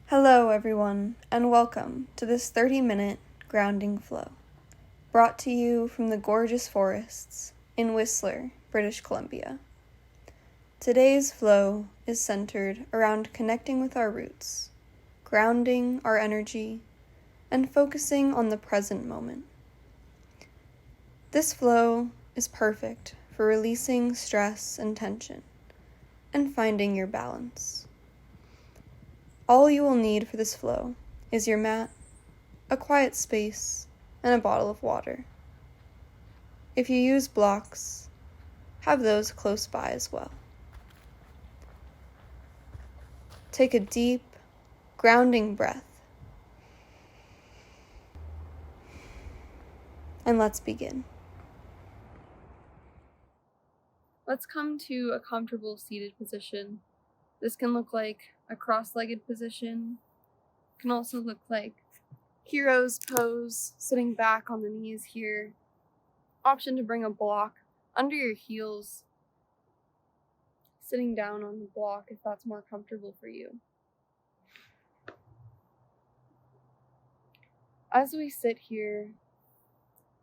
Hello everyone, and welcome to this 30-minute grounding flow, brought to you from the gorgeous forests in Whistler, British Columbia. Today's flow is centered around connecting with our roots, grounding our energy, and focusing on the present moment. This flow is perfect for releasing stress and tension, and finding your balance. All you will need for this flow is your mat, a quiet space, and a bottle of water. If you use blocks, have those close by as well. Take a deep, grounding breath, and let's begin. Let's come to a comfortable seated position. This can look like a cross-legged position. It can also look like hero's pose, sitting back on the knees here. Option to bring a block under your heels, sitting down on the block if that's more comfortable for you. As we sit here,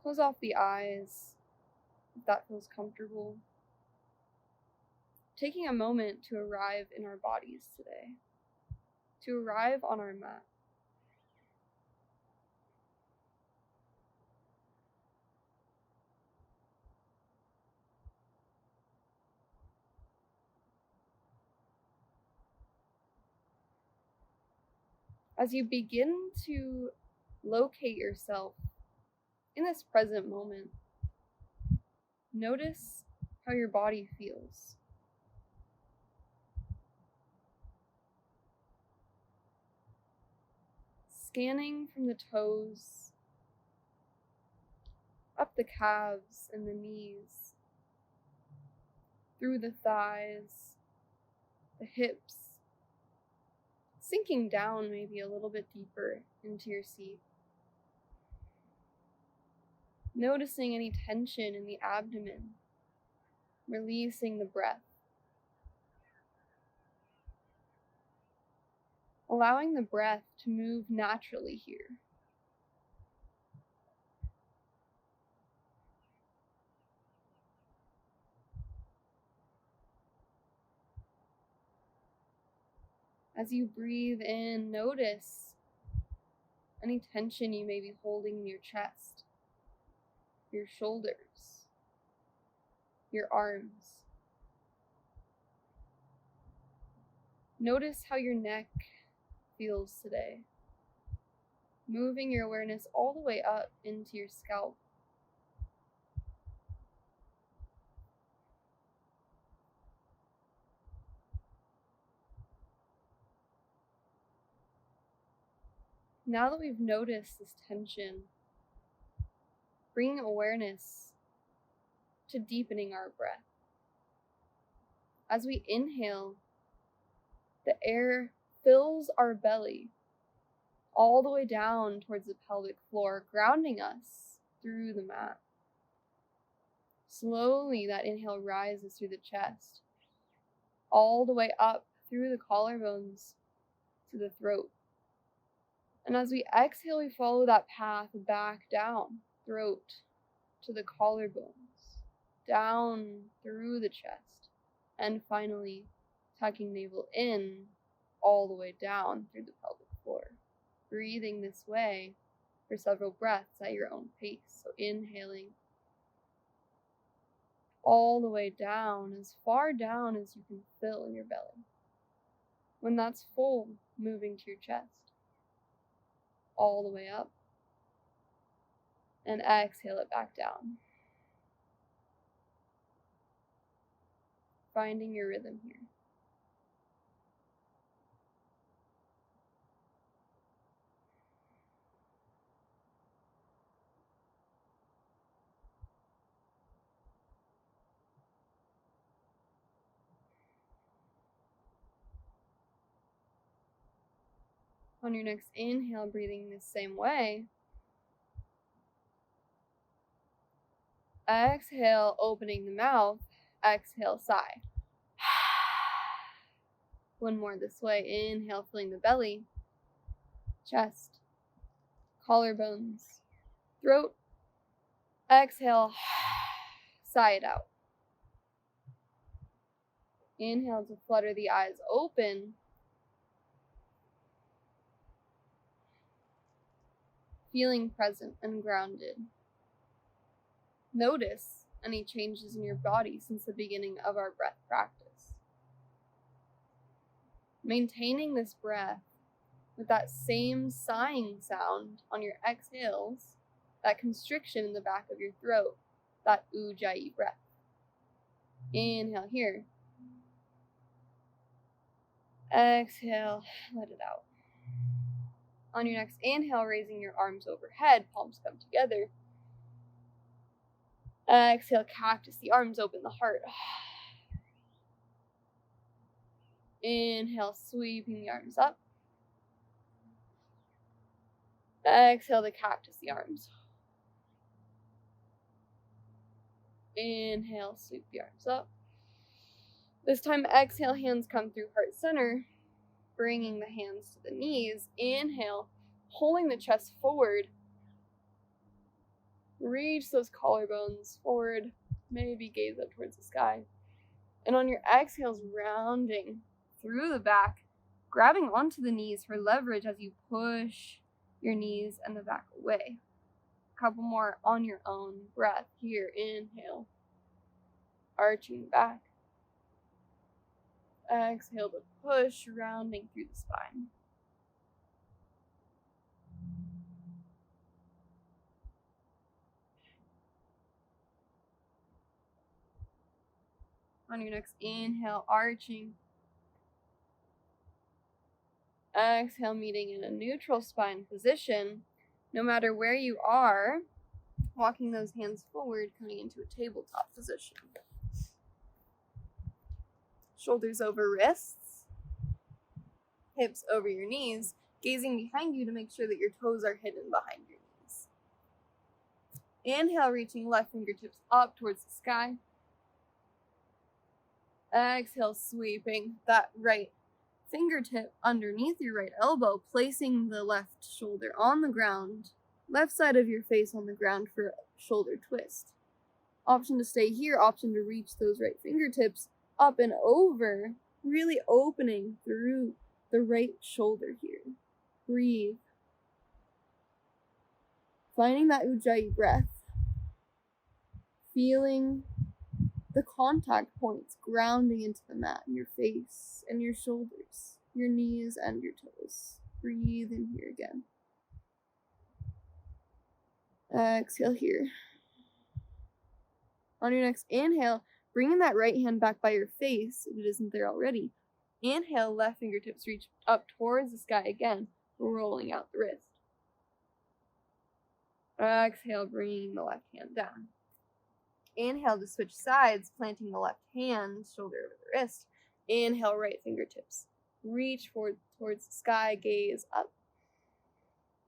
close off the eyes if that feels comfortable. Taking a moment to arrive in our bodies today, to arrive on our mat. As you begin to locate yourself in this present moment, notice how your body feels. Scanning from the toes, up the calves and the knees, through the thighs, the hips, sinking down maybe a little bit deeper into your seat. Noticing any tension in the abdomen, releasing the breath. Allowing the breath to move naturally here. As you breathe in, notice any tension you may be holding in your chest, your shoulders, your arms. Notice how your neck feels today, moving your awareness all the way up into your scalp. Now that we've noticed this tension, bringing awareness to deepening our breath. As we inhale, the air fills our belly all the way down towards the pelvic floor, grounding us through the mat. Slowly, that inhale rises through the chest, all the way up through the collarbones to the throat. And as we exhale, we follow that path back down, throat to the collarbones, down through the chest, and finally tucking navel in all the way down through the pelvic floor. Breathing this way for several breaths at your own pace. So inhaling all the way down, as far down as you can fill in your belly. When that's full, moving to your chest, all the way up, and exhale it back down. Finding your rhythm here. On your next inhale, breathing the same way. Exhale, opening the mouth. Exhale, sigh. One more this way. Inhale, filling the belly. chest, collarbones, throat. Exhale, sigh it out. Inhale to flutter the eyes open. Feeling present and grounded. Notice any changes in your body since the beginning of our breath practice. Maintaining this breath with that same sighing sound on your exhales, that constriction in the back of your throat, that ujjayi breath. Inhale here. Exhale, let it out. On your next inhale, raising your arms overhead, palms come together. Exhale, cactus, the arms open, the heart. Inhale, sweeping the arms up. Exhale, the cactus, the arms. Inhale, sweep the arms up. This time, exhale, hands come through heart center, bringing the hands to the knees. Inhale, pulling the chest forward. Reach those collarbones forward, maybe gaze up towards the sky. And on your exhales, rounding through the back, grabbing onto the knees for leverage as you push your knees and the back away. A couple more on your own breath here. Inhale, arching back. Exhale to push, rounding through the spine. On your next inhale, arching. Exhale, meeting in a neutral spine position. No matter where you are, walking those hands forward, coming into a tabletop position. Shoulders over wrists, hips over your knees, gazing behind you to make sure that your toes are hidden behind your knees. Inhale, reaching left fingertips up towards the sky. Exhale, sweeping that right fingertip underneath your right elbow, placing the left shoulder on the ground, left side of your face on the ground for a shoulder twist. Option to stay here, option to reach those right fingertips up and over, really opening through the right shoulder here. Breathe. Finding that ujjayi breath. Feeling the contact points grounding into the mat in your face and your shoulders, your knees and your toes. Breathe in here again. Exhale here. On your next inhale, bringing that right hand back by your face if it isn't there already. Inhale, left fingertips reach up towards the sky again, rolling out the wrist. Exhale, bringing the left hand down. Inhale to switch sides, planting the left hand, shoulder over the wrist. Inhale, right fingertips. Reach forward towards the sky, gaze up.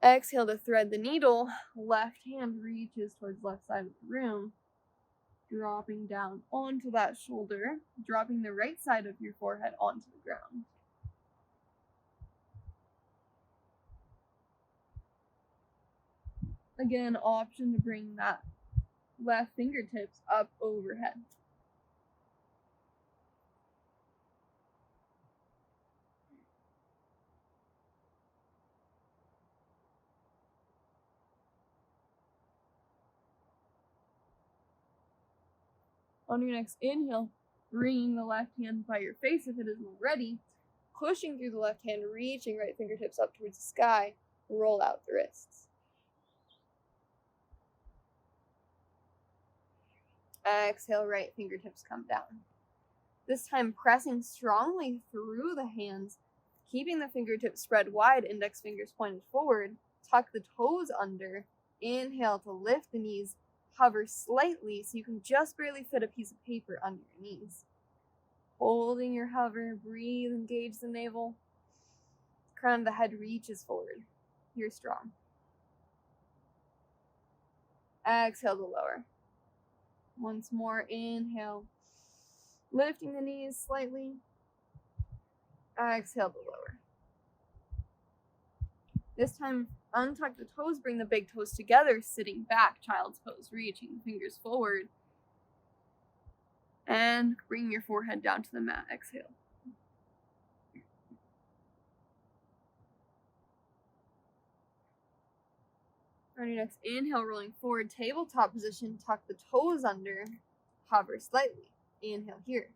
Exhale to thread the needle. Left hand reaches towards left side of the room. Dropping down onto that shoulder, dropping the right side of your forehead onto the ground. Again, option to bring that left fingertips up overhead. On your next inhale, bringing the left hand by your face if it isn't already, pushing through the left hand, reaching right fingertips up towards the sky, roll out the wrists. Exhale, right fingertips come down. This time pressing strongly through the hands, keeping the fingertips spread wide, index fingers pointed forward, tuck the toes under. Inhale to lift the knees, hover slightly so you can just barely fit a piece of paper under your knees. Holding your hover, breathe, engage the navel. Crown of the head reaches forward. You're strong. Exhale to lower. Once more, inhale. Lifting the knees slightly. Exhale to lower. This time, untuck the toes, bring the big toes together, sitting back, child's pose, reaching the fingers forward. And bring your forehead down to the mat, exhale. On your next inhale, rolling forward, tabletop position, tuck the toes under, hover slightly. Inhale here.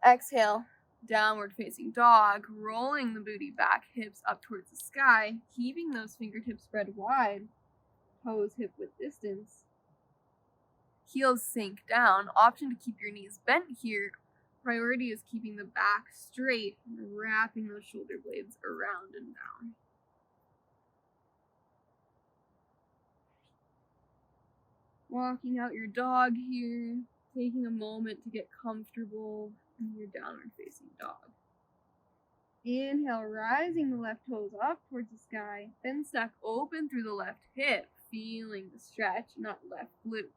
Exhale, downward facing dog, rolling the booty back, hips up towards the sky, keeping those fingertips spread wide, toes hip width distance. Heels sink down. Option to keep your knees bent here. Priority is keeping the back straight and wrapping those shoulder blades around and down. Walking out your dog here, taking a moment to get comfortable in your downward facing dog. Inhale, rising the left toes up towards the sky, then stack open through the left hip, feeling the stretch in that left glute.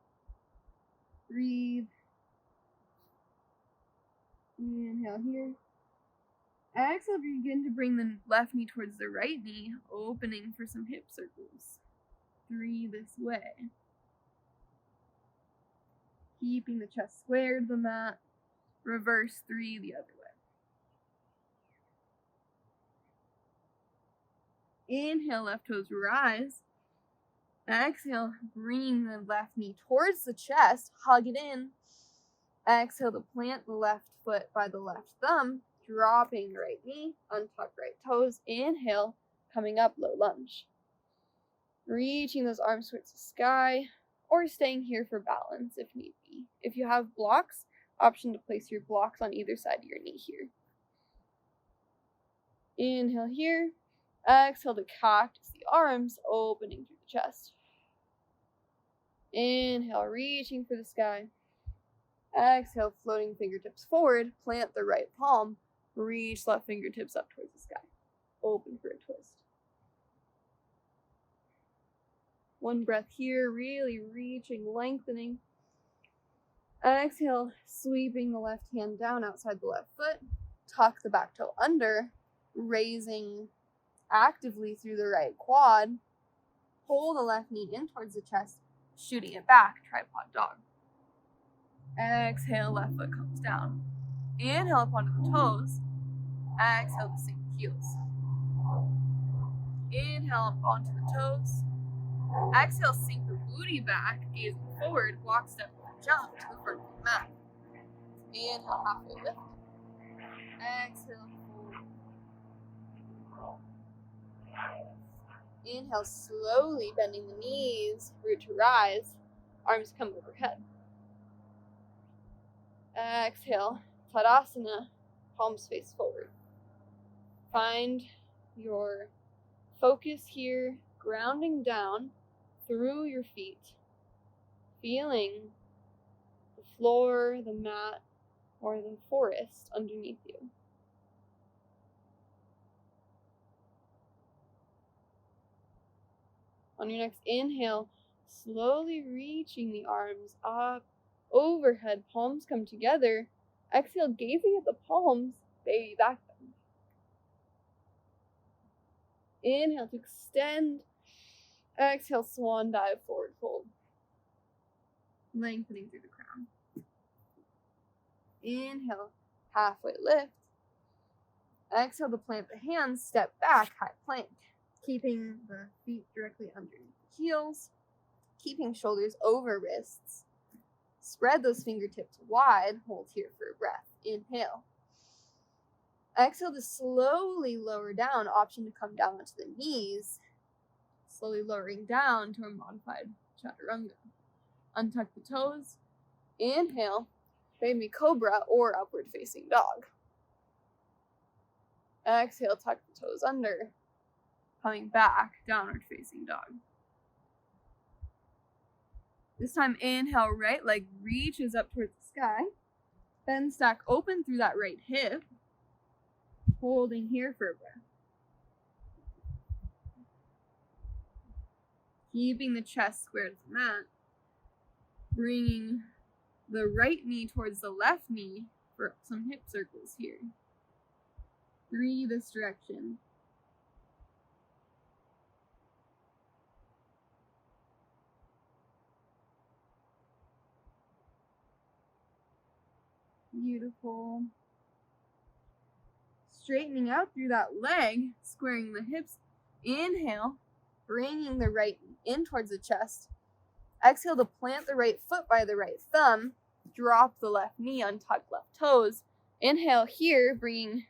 Breathe. Inhale here. Exhale, begin to bring the left knee towards the right knee, opening for some hip circles. 3 this way. Keeping the chest square to the mat. Reverse 3 the other way. Inhale, left toes rise. Exhale, bringing the left knee towards the chest, hug it in. Exhale to plant the left foot by the left thumb, dropping the right knee, untuck right toes. Inhale, coming up, low lunge. Reaching those arms towards the sky, or staying here for balance if need be. If you have blocks, option to place your blocks on either side of your knee here. Inhale here. Exhale to cactus the arms, opening through the chest. Inhale, reaching for the sky. Exhale, floating fingertips forward, plant the right palm, reach left fingertips up towards the sky. Open for a twist. One breath here, really reaching, lengthening. Exhale, sweeping the left hand down outside the left foot. Tuck the back toe under, raising actively through the right quad. Pull the left knee in towards the chest, shooting it back, tripod dog. Exhale, left foot comes down. Inhale up onto the toes. Exhale to sink the heels. Inhale up onto the toes. Exhale, sink the booty back, gazing forward, walk, step, jump to the front of the mat. Inhale, halfway lift. Exhale, fold. Inhale, slowly bending the knees, root to rise, arms come overhead. Exhale, Tadasana, palms face forward. Find your focus here, grounding down through your feet, feeling the floor, the mat, or the forest underneath you. On your next inhale, slowly reaching the arms up, overhead, palms come together. Exhale, gazing at the palms, baby back bend. Inhale to extend. Exhale, swan dive, forward fold. Lengthening through the crown. Inhale, halfway lift. Exhale to plant the hands, step back, high plank. Keeping the feet directly underneath the heels. Keeping shoulders over wrists. Spread those fingertips wide. Hold here for a breath. Inhale. Exhale to slowly lower down. Option to come down onto the knees. Slowly lowering down to a modified chaturanga. Untuck the toes. Inhale. Baby cobra or upward facing dog. Exhale, tuck the toes under. Coming back, downward facing dog. This time, inhale, right leg reaches up towards the sky. Then stack open through that right hip. Holding here for a breath. Keeping the chest square to the mat. Bringing the right knee towards the left knee for some hip circles here. 3 this direction. Beautiful. Straightening out through that leg, squaring the hips. Inhale, bringing the right knee in towards the chest. Exhale to plant the right foot by the right thumb. Drop the left knee, untuck left toes. Inhale here, bringing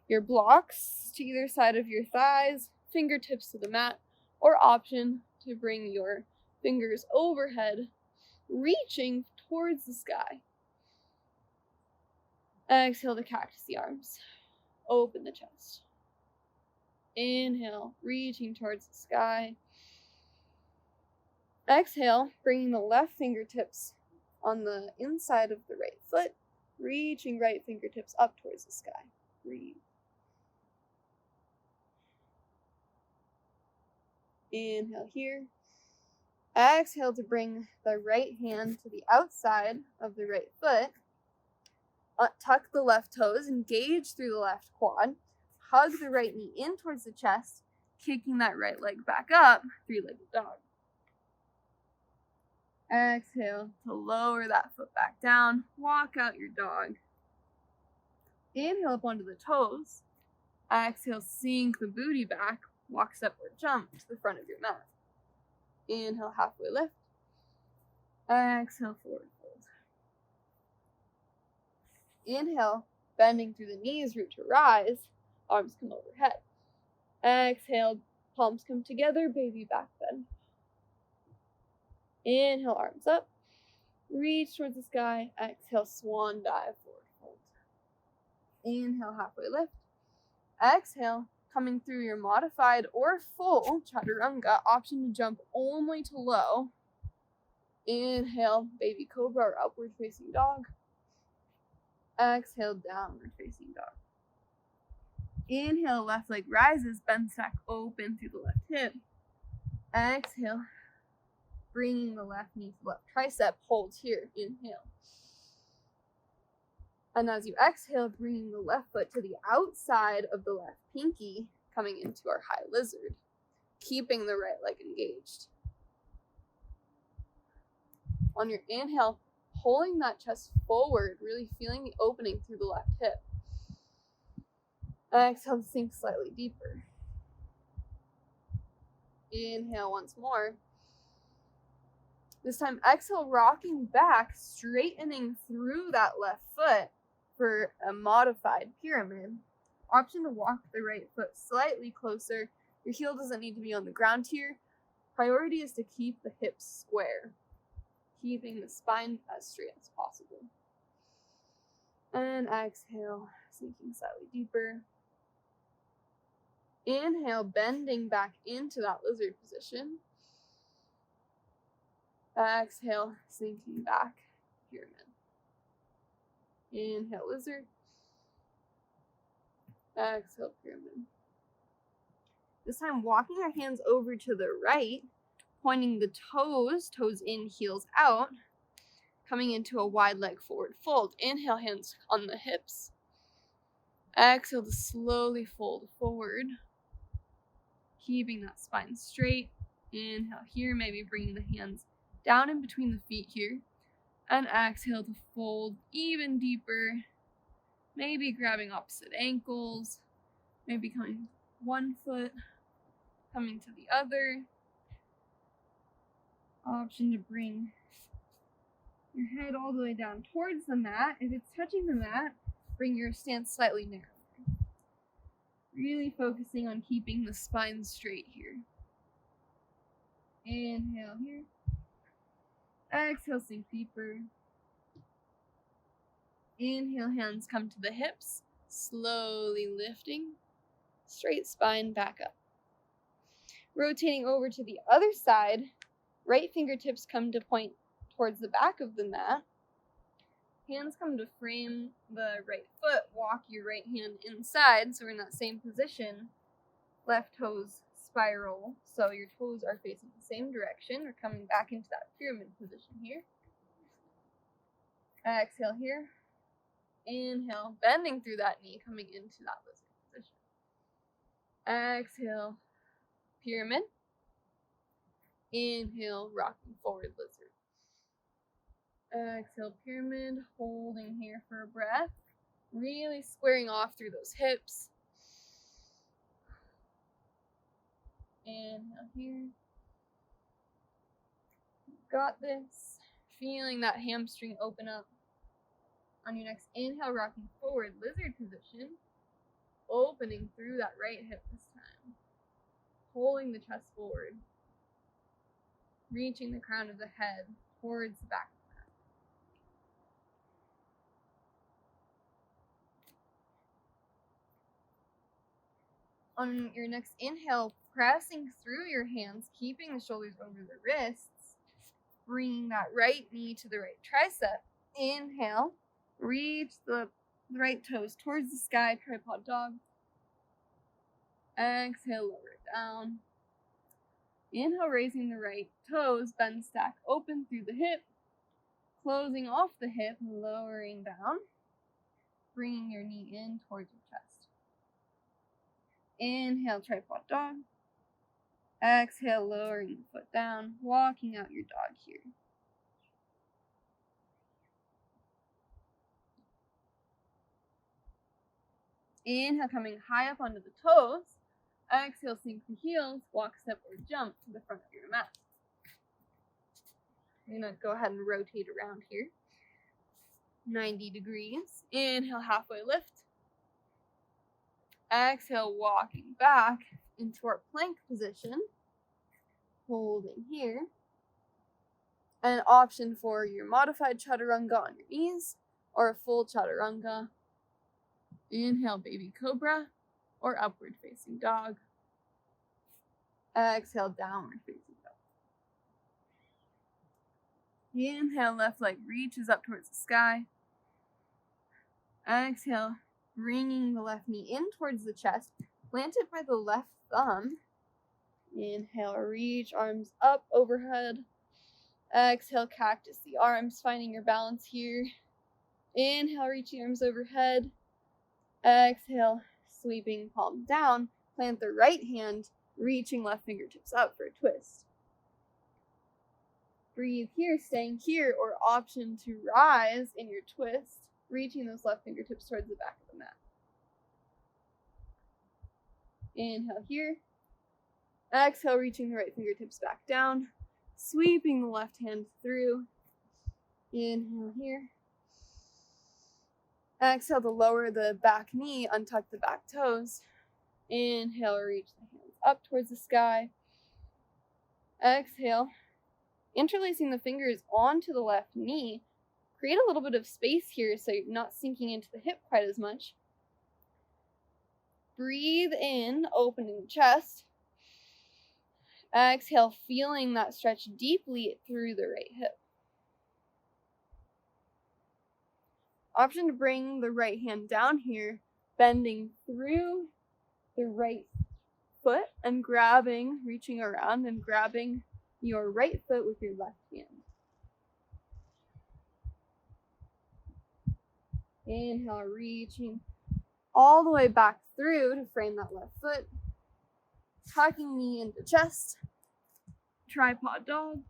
your blocks to either side of your thighs, fingertips to the mat, or option to bring your fingers overhead, reaching towards the sky. Exhale to cactus the arms. Open the chest. Inhale, reaching towards the sky. Exhale, bringing the left fingertips on the inside of the right foot, reaching right fingertips up towards the sky. Breathe. Inhale here. Exhale to bring the right hand to the outside of the right foot. Tuck the left toes, engage through the left quad. Hug the right knee in towards the chest, kicking that right leg back up, three-legged dog. Exhale to lower that foot back down. Walk out your dog. Inhale up onto the toes. Exhale, sink the booty back. Walk, step, or jump to the front of your mat. Inhale, halfway lift. Exhale, forward fold. Inhale, bending through the knees, root to rise. Arms come overhead. Exhale, palms come together, baby back bend. Inhale, arms up. Reach towards the sky. Exhale, swan dive, forward fold. Inhale, halfway lift. Exhale, coming through your modified or full chaturanga, option to jump only to low. Inhale, baby cobra or upward facing dog. Exhale, downward facing dog. Inhale, left leg rises, bend stack open through the left hip. Exhale, bringing the left knee to the left tricep, hold here, inhale. And as you exhale, bringing the left foot to the outside of the left pinky, coming into our high lizard, keeping the right leg engaged. On your inhale, pulling that chest forward, really feeling the opening through the left hip. Exhale, sink slightly deeper. Inhale once more. This time, exhale, rocking back, straightening through that left foot for a modified pyramid. Option to walk the right foot slightly closer. Your heel doesn't need to be on the ground here. Priority is to keep the hips square, keeping the spine as straight as possible. And exhale, sinking slightly deeper. Inhale, bending back into that lizard position. Exhale, sinking back, pyramid. Inhale, lizard. Exhale, pyramid. This time, walking our hands over to the right, pointing the toes in, heels out, coming into a wide leg forward fold. Inhale, hands on the hips. Exhale to slowly fold forward, keeping that spine straight. Inhale here, maybe bringing the hands down in between the feet here. And exhale to fold even deeper, maybe grabbing opposite ankles, maybe coming one foot, coming to the other. Option to bring your head all the way down towards the mat. If it's touching the mat, bring your stance slightly narrower. Really focusing on keeping the spine straight here. Inhale here. Exhale, sink deeper. Inhale, hands come to the hips, slowly lifting. Straight spine back up. Rotating over to the other side, right fingertips come to point towards the back of the mat. Hands come to frame the right foot. Walk your right hand inside, so we're in that same position. Left toes spiral, so your toes are facing the same direction. We're coming back into that pyramid position here. Exhale here. Inhale, bending through that knee, coming into that lizard position. Exhale, pyramid. Inhale, rocking forward lizard. Exhale, pyramid, holding here for a breath. Really squaring off through those hips. Inhale here. Got this. Feeling that hamstring open up. On your next inhale, rocking forward, lizard position. Opening through that right hip this time. Pulling the chest forward. Reaching the crown of the head towards the back of the mat. On your next inhale, pressing through your hands, keeping the shoulders over the wrists, bringing that right knee to the right tricep. Inhale, reach the right toes towards the sky, tripod dog. Exhale, lower it down. Inhale, raising the right toes, bend stack open through the hip, closing off the hip, lowering down, bringing your knee in towards your chest. Inhale, tripod dog. Exhale, lowering the foot down, walking out your dog here. Inhale, coming high up onto the toes. Exhale, sink the heels, walk, step, or jump to the front of your mat. I'm going to go ahead and rotate around here. 90 degrees. Inhale, halfway lift. Exhale, walking back into our plank position. Holding here. An option for your modified chaturanga on your knees or a full chaturanga. Inhale, baby cobra or upward facing dog. Exhale, downward facing dog. Inhale, left leg reaches up towards the sky. Exhale, bringing the left knee in towards the chest, planted by the left thumb. Inhale, reach arms up overhead. Exhale, cactus the arms, finding your balance here. Inhale, reaching arms overhead. Exhale, sweeping palm down. Plant the right hand, reaching left fingertips up for a twist. Breathe here, staying here, or option to rise in your twist, reaching those left fingertips towards the back of the mat. Inhale here. Exhale, reaching the right fingertips back down, sweeping the left hand through. Inhale here. Exhale to lower the back knee, untuck the back toes. Inhale, reach the hands up towards the sky. Exhale, interlacing the fingers onto the left knee. Create a little bit of space here so you're not sinking into the hip quite as much. Breathe in, opening the chest. Exhale, feeling that stretch deeply through the right hip. Option to bring the right hand down here, bending through the right foot and grabbing, reaching around and grabbing your right foot with your left hand. Inhale, reaching all the way back through to frame that left foot. Tucking knee into chest. Tripod dog.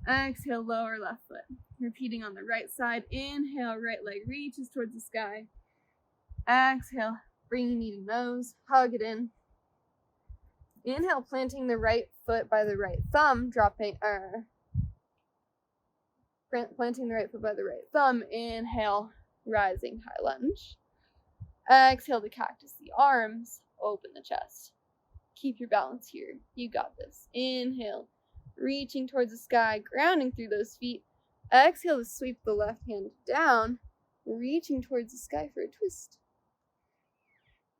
Exhale, lower left foot. Repeating on the right side. Inhale, right leg reaches towards the sky. Exhale, bringing knee to nose. Hug it in. Inhale, planting the right foot by the right thumb. Planting the right foot by the right thumb. Inhale, rising high lunge. Exhale to cactus the arms. Open the chest. Keep your balance here. You got this. Inhale, reaching towards the sky, grounding through those feet. Exhale to sweep the left hand down, reaching towards the sky for a twist.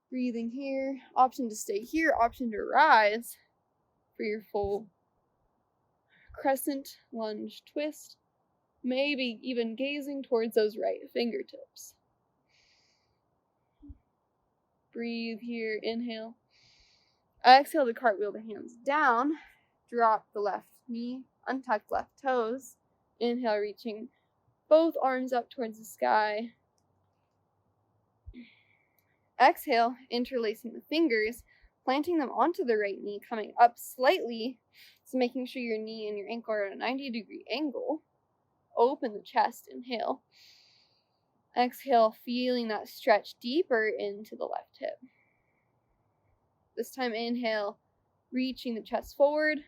Breathing here. Option to stay here. Option to rise for your full crescent lunge twist. Maybe even gazing towards those right fingertips. Breathe here. Inhale. Exhale to cartwheel the hands down. Drop the left knee. Untuck left toes. Inhale, reaching both arms up towards the sky. Exhale, interlacing the fingers, planting them onto the right knee, coming up slightly. So making sure your knee and your ankle are at a 90-degree angle. open the chest. Inhale. Exhale, feeling that stretch deeper into the left hip. This time, inhale, reaching the chest forward.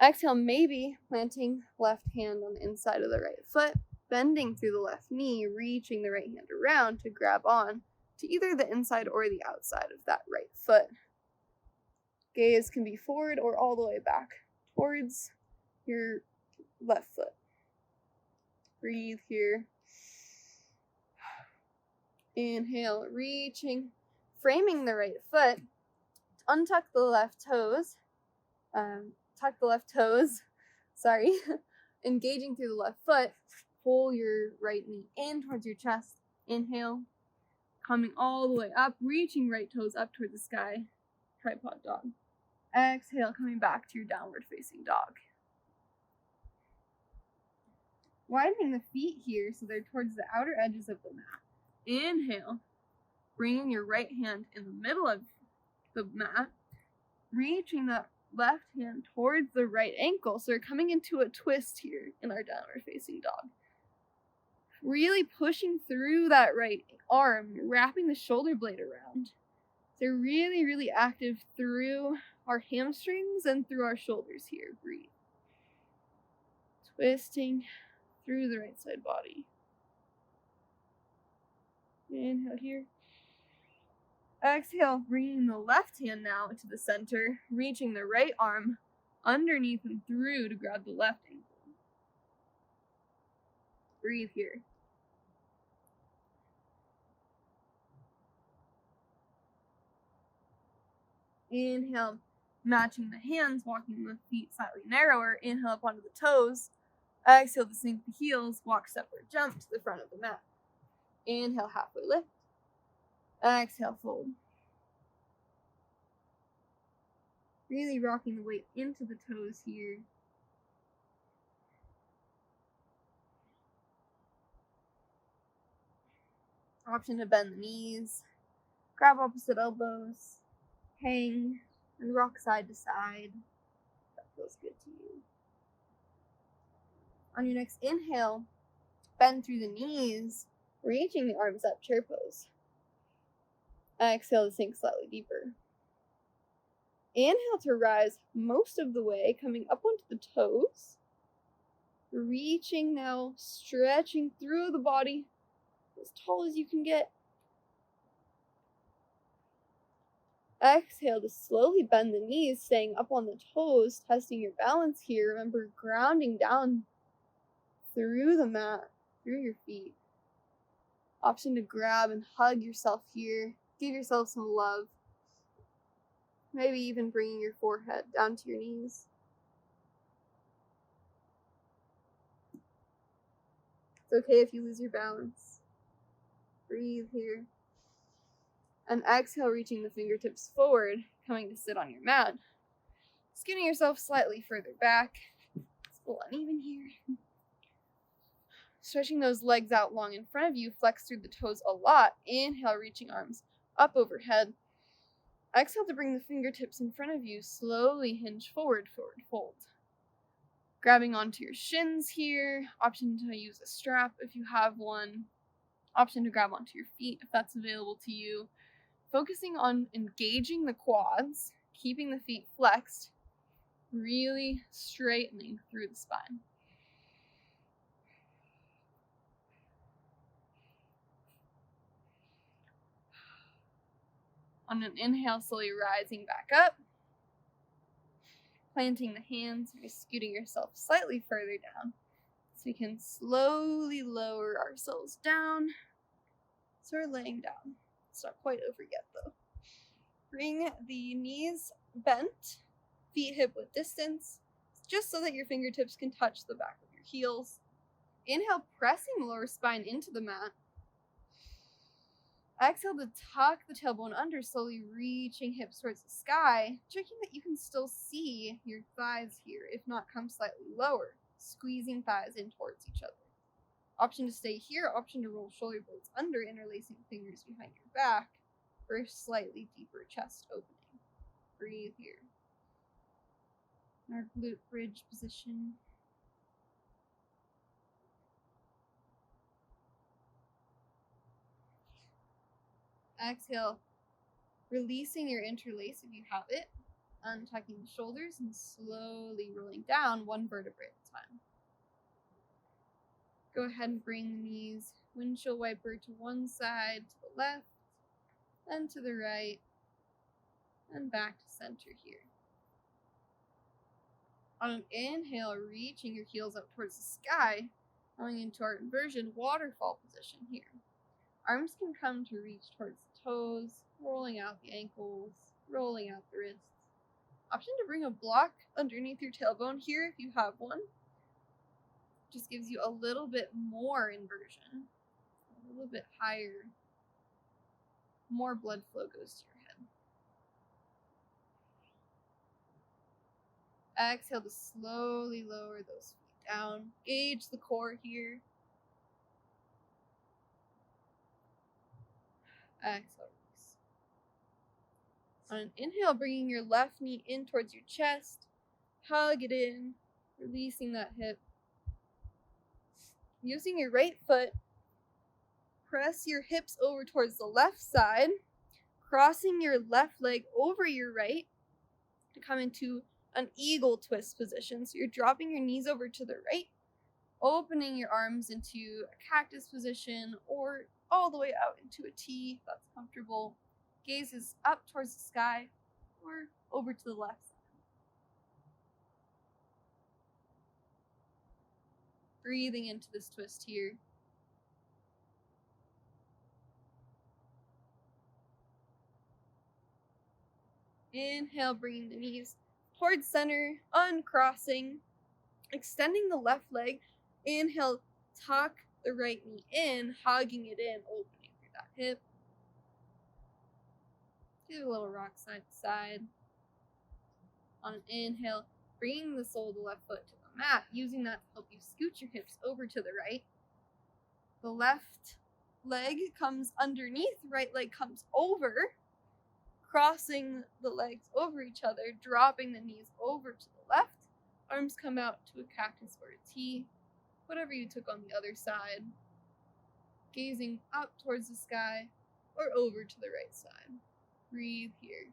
Exhale, maybe planting left hand on the inside of the right foot, bending through the left knee, reaching the right hand around to grab on to either the inside or the outside of that right foot. Gaze can be forward or all the way back towards your left foot. Breathe here. Inhale, reaching, framing the right foot. Untuck the left toes. Tuck the left toes. Engaging through the left foot. Pull your right knee in towards your chest. Inhale. Coming all the way up, reaching right toes up toward the sky. Tripod dog. Exhale, coming back to your downward facing dog. Widening the feet here so they're towards the outer edges of the mat. Inhale, bringing your right hand in the middle of the mat, reaching that left hand towards the right ankle. So we're coming into a twist here in our downward facing dog. Really pushing through that right arm, wrapping the shoulder blade around. So really, really active through our hamstrings and through our shoulders here. Breathe. Twisting through the right side body. Inhale here. Exhale, bringing the left hand now to the center, reaching the right arm underneath and through to grab the left ankle. Breathe here. Inhale, matching the hands, walking the feet slightly narrower. Inhale up onto the toes. Exhale to sink the heels, walk, step, or jump to the front of the mat. Inhale, halfway lift. Exhale, fold. Really rocking the weight into the toes here. Option to bend the knees, grab opposite elbows, hang, and rock side to side. That feels good to you. On your next inhale, bend through the knees, reaching the arms up, chair pose. Exhale to sink slightly deeper. Inhale to rise most of the way, coming up onto the toes. Reaching now, stretching through the body as tall as you can get. Exhale to slowly bend the knees, staying up on the toes, testing your balance here. Remember, grounding down through the mat, through your feet. Option to grab and hug yourself here. Give yourself some love. Maybe even bringing your forehead down to your knees. It's okay if you lose your balance. Breathe here. And exhale, reaching the fingertips forward, coming to sit on your mat. Skinning yourself slightly further back. It's a little uneven here. Stretching those legs out long in front of you, flex through the toes a lot. Inhale, reaching arms up overhead. Exhale to bring the fingertips in front of you, slowly hinge forward, forward fold. Grabbing onto your shins here. Option to use a strap if you have one. Option to grab onto your feet if that's available to you. Focusing on engaging the quads, keeping the feet flexed, really straightening through the spine. On an inhale, slowly rising back up. Planting the hands, maybe scooting yourself slightly further down. So we can slowly lower ourselves down. So we're laying down. It's not quite over yet though. Bring the knees bent, feet hip width distance, just so that your fingertips can touch the back of your heels. Inhale, pressing the lower spine into the mat. Exhale to tuck the tailbone under, slowly reaching hips towards the sky, checking that you can still see your thighs here, if not come slightly lower, squeezing thighs in towards each other. Option to stay here, option to roll shoulder blades under, interlacing fingers behind your back for a slightly deeper chest opening. Breathe here. Our glute bridge position. Exhale, releasing your interlace if you have it, untucking the shoulders and slowly rolling down one vertebrae at a time. Go ahead and bring the knees windshield wiper to one side, to the left, then to the right, and back to center here. On an inhale, reaching your heels up towards the sky, going into our inversion waterfall position here. Arms can come to reach towards the toes, rolling out the ankles, rolling out the wrists. Option to bring a block underneath your tailbone here if you have one. Just gives you a little bit more inversion, a little bit higher. More blood flow goes to your head. Exhale to slowly lower those feet down. Gauge the core here. Exhale, release. On an inhale, bringing your left knee in towards your chest. Hug it in, releasing that hip. Using your right foot, press your hips over towards the left side, crossing your left leg over your right to come into an eagle twist position. So you're dropping your knees over to the right, opening your arms into a cactus position or all the way out into a T if that's comfortable. Gaze is up towards the sky or over to the left side. Breathing into this twist here. Inhale, bringing the knees towards center, uncrossing, extending the left leg. Inhale, tuck the right knee in, hugging it in, opening through that hip. Do a little rock side to side. On an inhale, bringing the sole of the left foot to the mat, using that to help you scoot your hips over to the right. The left leg comes underneath, right leg comes over, crossing the legs over each other, dropping the knees over to the left. Arms come out to a cactus or a T, whatever you took on the other side. Gazing up towards the sky or over to the right side. Breathe here.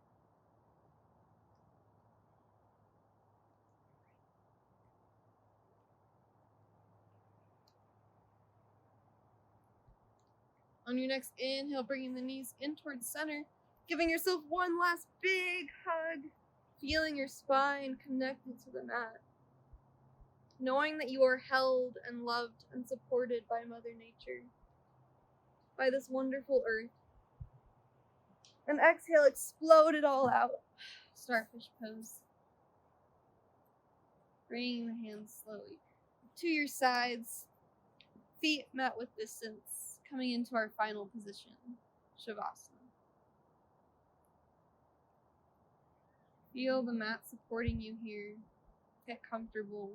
On your next inhale, bringing the knees in towards center, giving yourself one last big hug, feeling your spine connected to the mat. Knowing that you are held and loved and supported by Mother Nature, by this wonderful earth. And exhale, explode it all out. Starfish pose. Bringing the hands slowly to your sides, feet mat width distance, coming into our final position, Savasana. Feel the mat supporting you here. Get comfortable,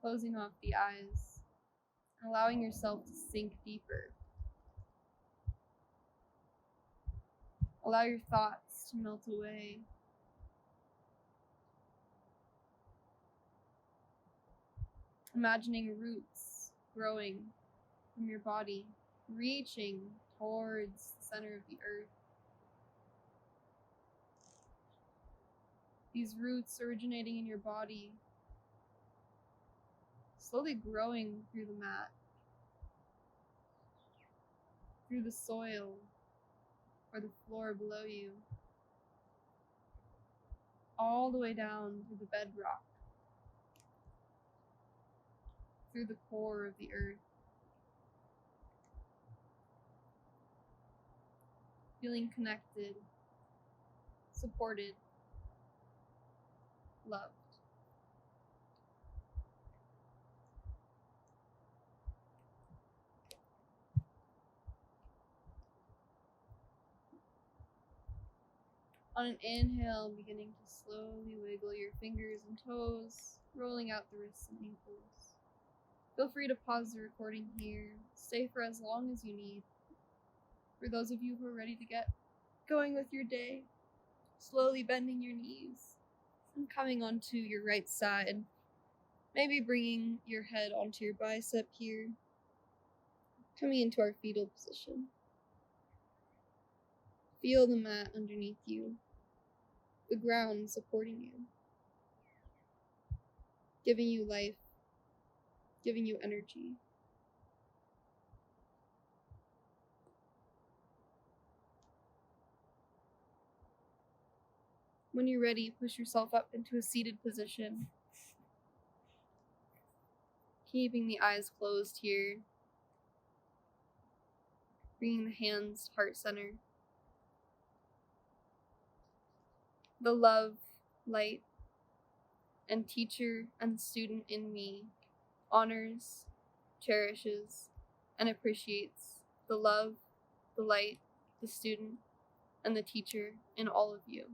closing off the eyes, allowing yourself to sink deeper. Allow your thoughts to melt away. Imagining roots growing from your body, reaching towards the center of the earth. These roots originating in your body, slowly growing through the mat, through the soil, or the floor below you, all the way down to the bedrock, through the core of the earth. Feeling connected, supported, loved. On an inhale, beginning to slowly wiggle your fingers and toes, rolling out the wrists and ankles. Feel free to pause the recording here. Stay for as long as you need. For those of you who are ready to get going with your day, slowly bending your knees and coming onto your right side. Maybe bringing your head onto your bicep here. Coming into our fetal position. Feel the mat underneath you, the ground supporting you, giving you life, giving you energy. When you're ready, push yourself up into a seated position, keeping the eyes closed here, bringing the hands heart center. The love, light, and teacher and student in me honors, cherishes, and appreciates the love, the light, the student, and the teacher in all of you.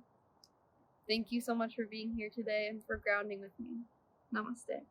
Thank you so much for being here today and for grounding with me. Namaste.